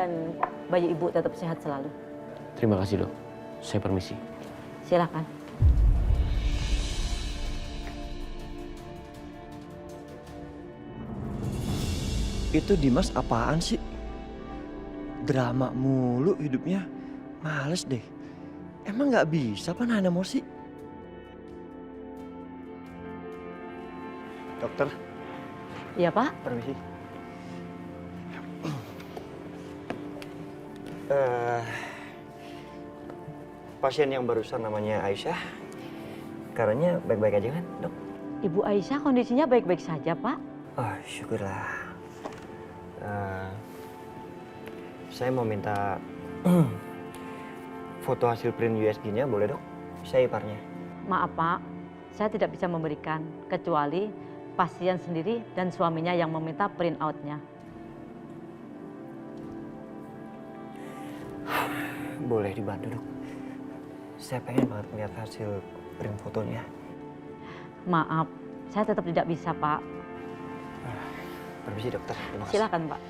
dan bayi ibu tetap sehat selalu. Terima kasih, Dok. Saya permisi. Silakan. Itu Dimas apaan sih? Drama mulu hidupnya. Males deh. Emang nggak bisa apa nahan emosi? Dokter, Iya, Pak. permisi. Pasien yang barusan namanya Aisyah, keadaannya baik-baik aja kan, dok? Ibu Aisyah kondisinya baik-baik saja, Pak. Oh, syukurlah. Saya mau minta foto hasil print USG-nya, boleh dok? Saya iparnya. Maaf, Pak. Saya tidak bisa memberikan, kecuali pasien sendiri dan suaminya yang meminta print out-nya. Boleh dibantu dok? Saya pengen banget melihat hasil print fotonya. Maaf, saya tetap tidak bisa, Pak. Permisi dokter, terima kasih. Silakan, Pak.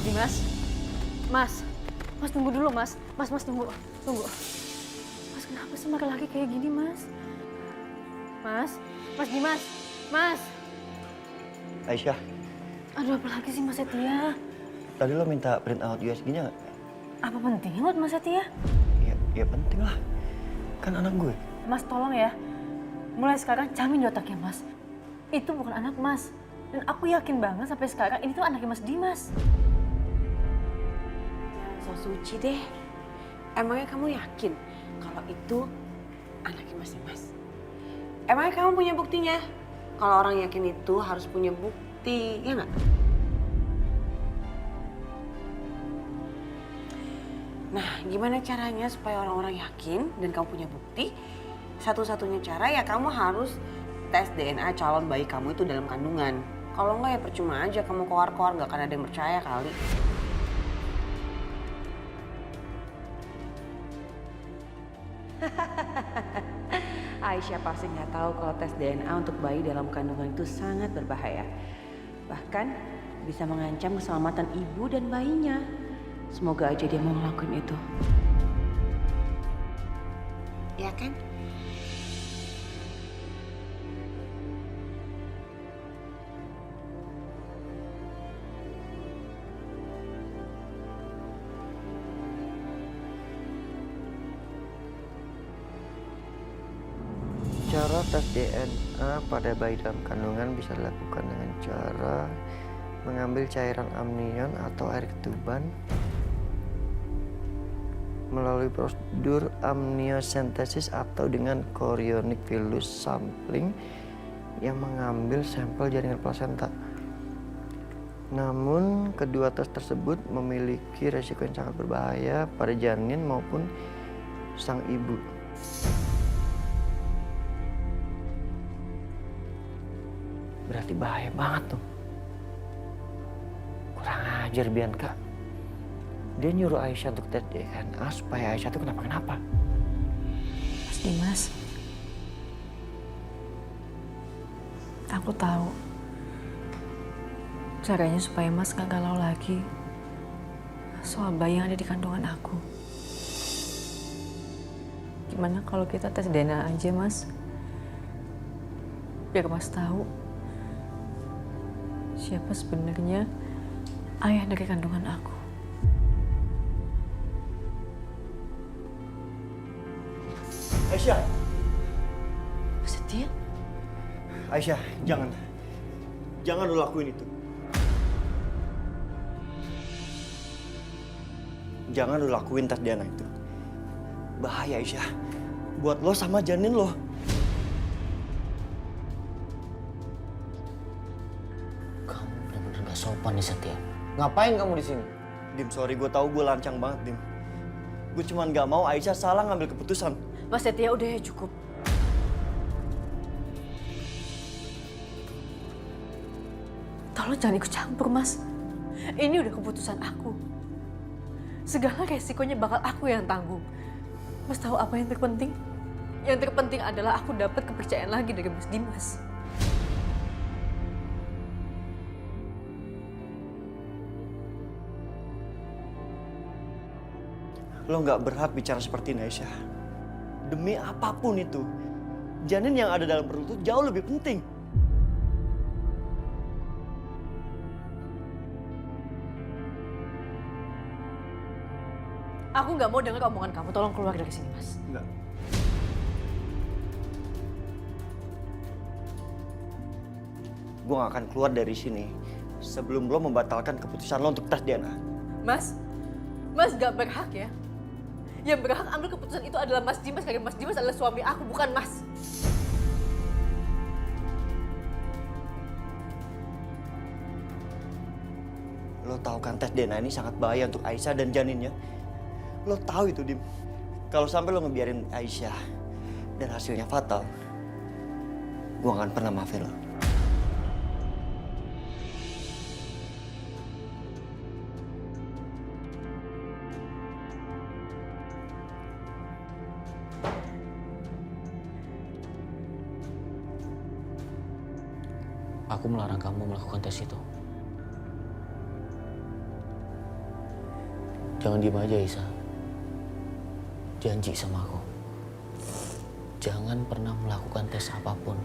Dimas, Mas tunggu dulu Mas, Mas tunggu. Mas kenapa sih marah lagi kayak gini Mas? Mas Dimas, Mas. Aisyah, Aduh apa lagi sih Mas Setia? tadi lo minta print out USG-nya nggak? Apa pentingnya buat Mas Setia? Ya penting lah. Kan anak gue. Mas tolong ya, mulai sekarang jamin di otaknya Mas. Itu bukan anak Mas. Dan aku yakin banget sampai sekarang ini tuh anaknya Mas Dimas. So suci deh. Emangnya kamu yakin kalau itu anaknya Mas Dimas? Emangnya kamu punya buktinya? Kalau orang yakin itu harus punya bukti, ya nggak? Nah, gimana caranya supaya orang-orang yakin dan kamu punya bukti? Satu-satunya cara ya kamu harus tes DNA calon bayi kamu itu dalam kandungan. Kalau enggak ya percuma aja kamu keluar-keluar, nggak akan ada yang percaya kali. Aisyah pasti nggak tahu kalau tes DNA untuk bayi dalam kandungan itu sangat berbahaya. Bahkan bisa mengancam keselamatan ibu dan bayinya. Semoga aja dia mau ngelakuin itu. Ya kan? Cara tes DNA pada bayi dalam kandungan bisa dilakukan dengan cara mengambil cairan amnion atau air ketuban melalui prosedur amniocentesis atau dengan chorionic villus sampling yang mengambil sampel jaringan plasenta. Namun, kedua tes tersebut memiliki resiko yang sangat berbahaya pada janin maupun sang ibu. Berarti bahaya banget tuh. Kurang ajar Bianca. Dia nyuruh Aisyah untuk tes DNA supaya Aisyah tuh kenapa-kenapa. Mas Dimas, aku tahu caranya supaya Mas gak galau lagi soal bayi yang ada di kandungan aku. Gimana kalau kita tes DNA aja, Mas? Biar Mas tahu siapa sebenarnya ayah dari kandungan aku. Aisyah! Mas Setia? Aisyah, jangan. Jangan lo lakuin itu. Jangan lo lakuin tes DNA itu. Bahaya Aisyah. Buat lo sama janin lo. Kamu benar-benar gak sopan nih, Setia. Ngapain kamu di sini? Dim, sorry, gue tahu gue lancang banget, Dim. Gue cuman gak mau Aisyah salah ngambil keputusan. Mas Setia, udah ya cukup. Tolong jangan ikut campur, Mas. Ini udah keputusan aku. Segala resikonya bakal aku yang tanggung. Mas tahu apa yang terpenting? Yang terpenting adalah aku dapat kepercayaan lagi dari Mas Dimas. Lo nggak berhak bicara seperti ini, Aisyah. Demi apapun itu, janin yang ada dalam perut itu jauh lebih penting. Aku nggak mau dengar omongan kamu. Tolong keluar dari sini, Mas. Enggak. Gue gak akan keluar dari sini sebelum lo membatalkan keputusan lo untuk tes DNA. Mas gak berhak ya. Yang berhak ambil keputusan itu adalah Mas Dimas, karena Mas Dimas adalah suami aku, bukan Mas. Lo tahu kan tes DNA ini sangat bahaya untuk Aisyah dan janinnya. Lo tahu itu, Dim. Kalau sampai lo ngebiarin Aisyah dan hasilnya fatal, gue gak akan pernah maafin lo. Aku melarang kamu melakukan tes itu. Jangan diem aja, Isa. Janji sama aku. Jangan pernah melakukan tes apapun.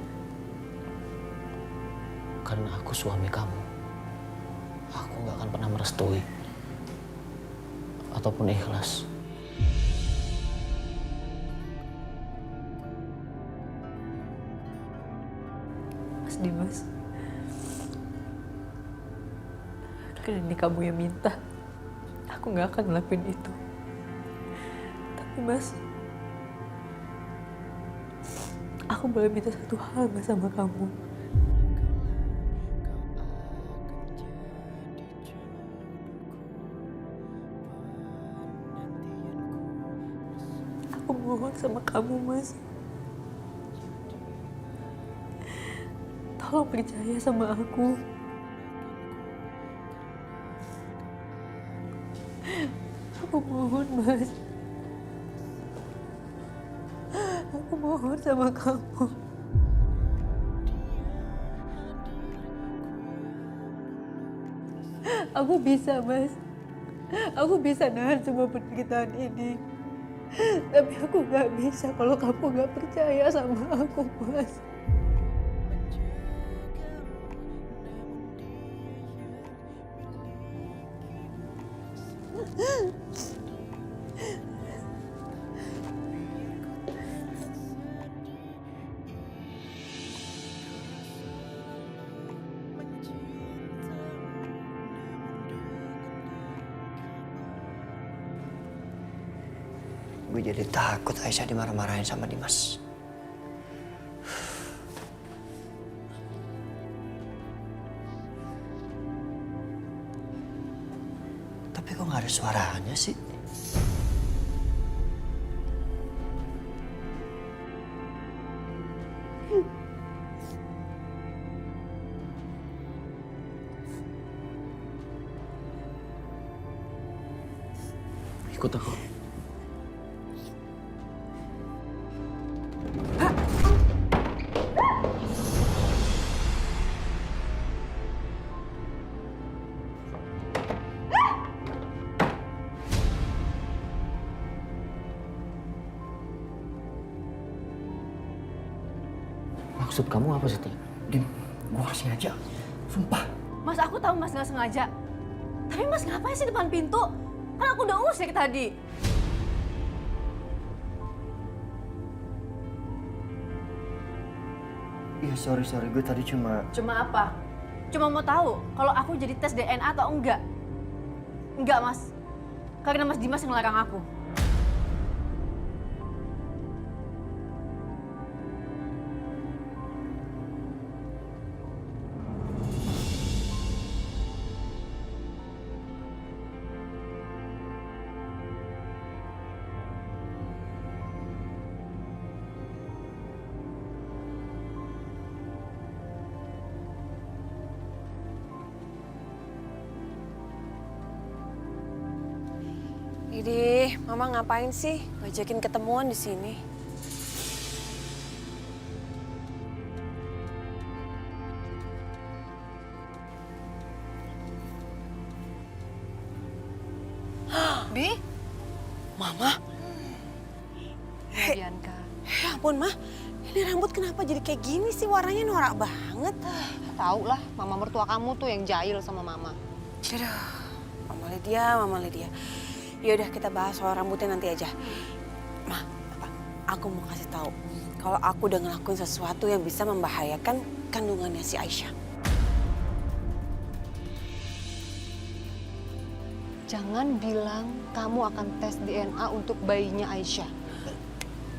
Karena aku suami kamu. Aku gak akan pernah merestui. Ataupun ikhlas. Mas Dimas, karena ini kamu yang minta, aku nggak akan ngelakuin itu. Tapi Mas, aku boleh minta satu hal nggak sama kamu? Aku mohon sama kamu, Mas. Tolong percaya sama aku. Aku mohon, Mas. Aku mohon sama kamu. Aku bisa, Mas. Aku bisa nahan semua penderitaan ini. Tapi aku gak bisa kalau kamu gak percaya sama aku, Mas. Gue jadi takut Aisyah dimarah-marahin sama Dimas. Tapi kok nggak ada suaranya sih? Ikut aku. Maksud kamu apa sih, Tia? Dim, gue gak sengaja. Sumpah. Mas, aku tahu Mas nggak sengaja. Tapi Mas ngapain sih depan pintu? Kan aku udah usir tadi. Iya, sorry. Gue tadi cuma... Cuma apa? Cuma mau tahu kalau aku jadi tes DNA atau enggak? Enggak, Mas. Karena Mas Dimas yang ngelarang aku. Idih, Mama ngapain sih ngajakin ketemuan di sini? Bi? Mama? Bianca. Ya ampun, Ma. Ini rambut kenapa jadi kayak gini sih? Warnanya norak banget. Tahu lah, mama mertua kamu tuh yang jahil sama mama. Aduh, Mama Lydia. Ya udah kita bahas soal rambutnya nanti aja. Ma, aku mau kasih tahu kalau aku udah ngelakuin sesuatu yang bisa membahayakan kandungannya si Aisyah. Jangan bilang kamu akan tes DNA untuk bayinya Aisyah.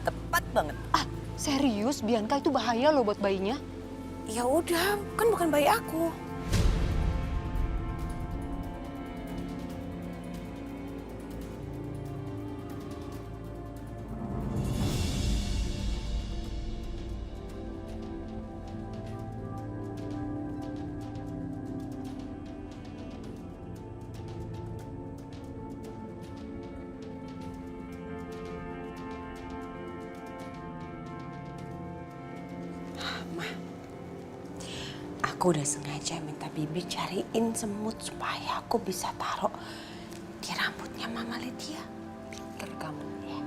Tepat banget. Ah, serius Bianca, itu bahaya loh buat bayinya. Ya udah, kan bukan bayi aku. Aku udah sengaja minta Bibi cariin semut supaya aku bisa taruh di rambutnya Mama Lydia. Pikir kamu. Ya.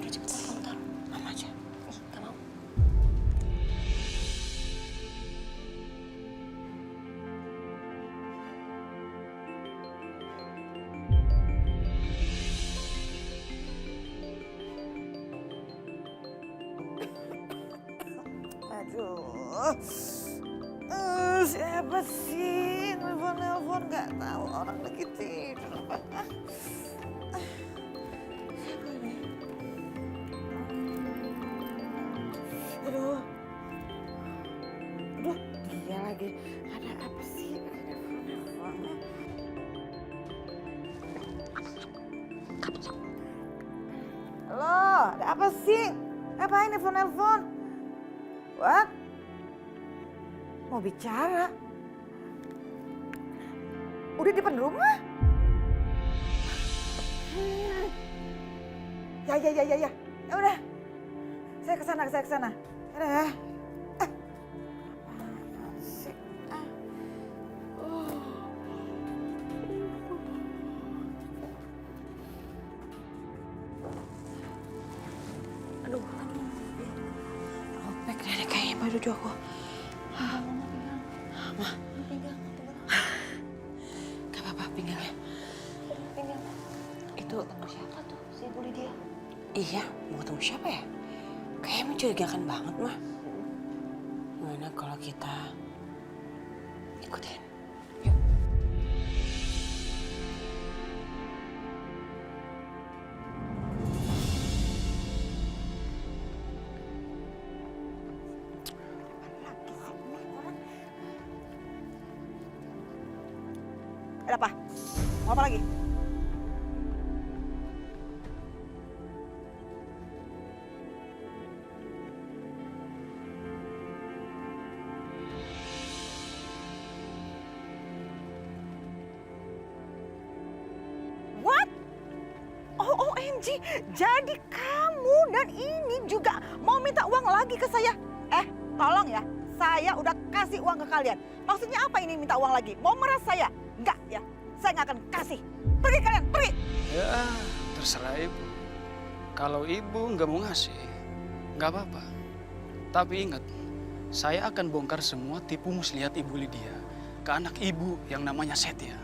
Udah cepetan kamu taruh. Mama aja. Gak mau. Aduh. Siapa sih nelfon nggak tahu orang lagi tidur. Siapa ini? Aduh, dia lagi. Ada apa sih? Nelfonnya. Halo, ada apa sih? Ngapain nelfon? What? Mau bicara? Udah di depan rumah? Ya. Ya udah. Saya ke sana. Ya udah. Apaan sih? Aduh. Robek nenek kayaknya baju aku. Ma. Gak apa-apa pinggangnya. Itu ketemu siapa tuh si Ibu Lydia? Iya, mau ketemu siapa ya? Kayaknya mencurigakan banget, Ma. Gimana kalau kita ikutin? Yuk. Ada apa? Mau apa lagi? What? OMG, jadi kamu dan ini juga mau minta uang lagi ke saya? Tolong ya, saya udah kasih uang ke kalian. Maksudnya apa ini minta uang lagi? Mau meras saya? Enggak ya, saya nggak akan kasih. Pergi kalian, pergi. Ya, terserah ibu. Kalau ibu nggak mau ngasih, nggak apa-apa. Tapi ingat, saya akan bongkar semua tipu muslihat Ibu Lydia ke anak ibu yang namanya Setia.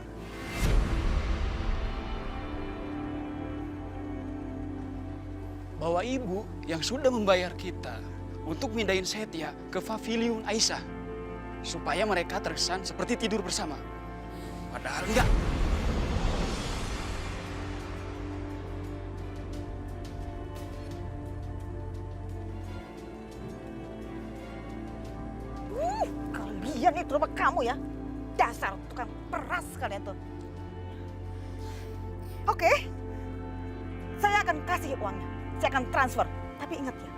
Bahwa ibu yang sudah membayar kita untuk mindahin Setia ke pavilion Aisyah. Supaya mereka terkesan seperti tidur bersama. Padahal enggak. Kalian itu rumah kamu ya. Dasar tukang peras kalian tuh. Oke. Saya akan kasih uangnya. Saya akan transfer. Tapi ingat ya.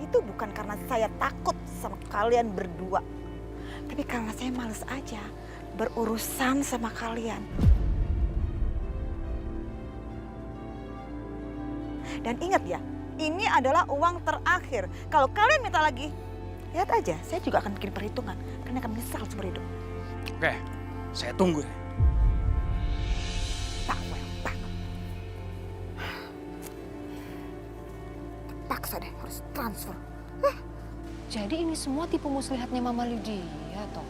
Itu bukan karena saya takut sama kalian berdua. Tapi karena saya males aja berurusan sama kalian. Dan ingat ya, ini adalah uang terakhir. Kalau kalian minta lagi, lihat aja, saya juga akan bikin perhitungan. Kalian akan menyesal seumur hidup. Oke, saya tunggu ya. Bawel banget. Terpaksa deh harus transfer. Jadi ini semua tipu muslihatnya Mama Lydia, toh?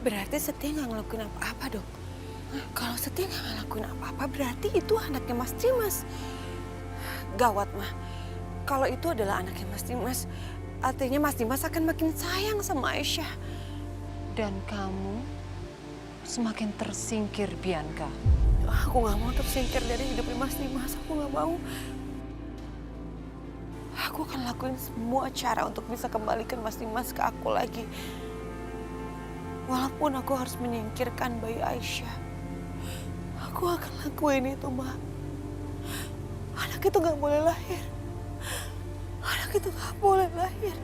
Berarti Setia nggak ngelakuin apa-apa dong? Kalau Setia nggak ngelakuin apa-apa berarti itu anaknya Mas Dimas. Gawat mah. Kalau itu adalah anaknya Mas Dimas, artinya Mas Dimas akan makin sayang sama Aisyah. Dan kamu semakin tersingkir, Bianca. Aku nggak mau tersingkir dari hidupnya Mas Dimas. Aku nggak mau. Aku akan lakuin semua cara untuk bisa kembalikan Mas Dimas ke aku lagi. Walaupun aku harus menyingkirkan bayi Aisyah. Aku akan lakuin itu, Ma. Anak itu nggak boleh lahir. Anak itu nggak boleh lahir.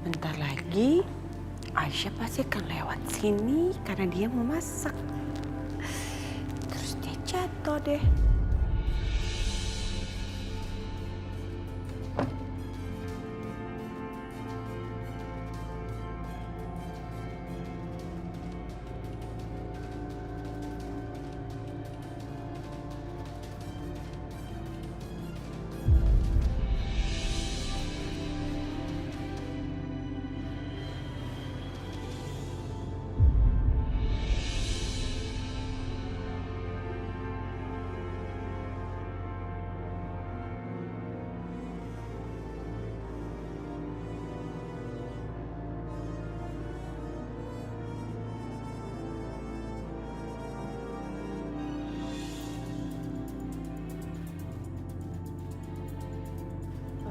Bentar lagi Aisyah pasti akan lewat sini karena dia mau masak. Terus dia jatuh deh.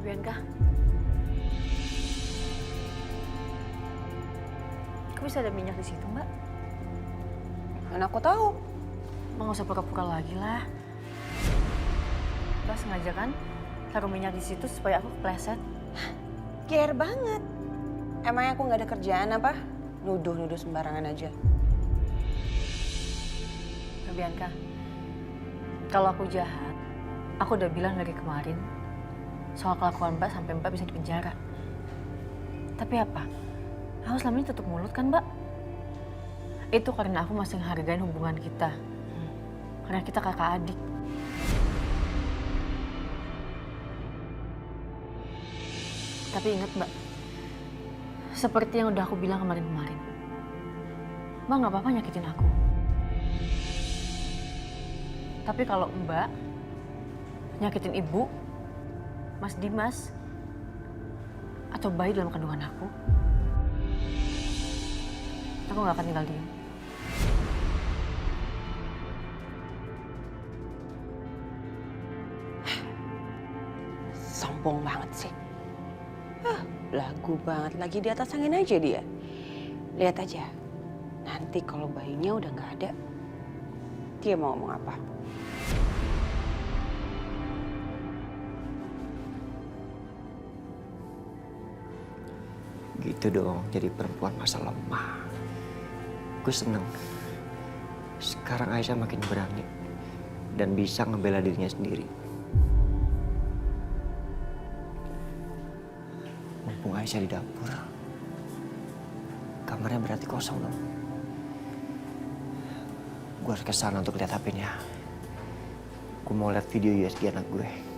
Bianca, kok bisa ada minyak di situ, Mbak? Mana aku tahu. Mbak nggak usah pura-pura lagi lah. Mbak sengaja kan taruh minyak di situ supaya aku kepleset. Care banget. Emangnya aku nggak ada kerjaan apa? Nuduh-nuduh sembarangan aja. Mbak Bianca, kalau aku jahat, aku udah bilang dari kemarin soal kelakuan Mbak sampai Mbak bisa dipenjara. Tapi apa? Aku selama ini tutup mulut kan, Mbak? Itu karena aku masih menghargai hubungan kita. Karena kita kakak adik. Tapi ingat, Mbak, seperti yang udah aku bilang kemarin-kemarin, Mbak nggak apa-apa nyakitin aku. Tapi kalau Mbak nyakitin ibu, Mas Dimas, atau bayi dalam kandungan aku nggak akan tinggal diam. Sombong banget sih. Belagu banget, lagi di atas angin aja dia. Lihat aja, nanti kalau bayinya udah nggak ada, dia mau ngomong apa? Gitu dong, jadi perempuan masa lemah. Gue seneng. Sekarang Aisyah makin berani dan bisa ngebela dirinya sendiri. Mumpung Aisyah di dapur, kamarnya berarti kosong dong. Gue harus kesana untuk lihat HP-nya. Gue mau lihat video USG anak gue.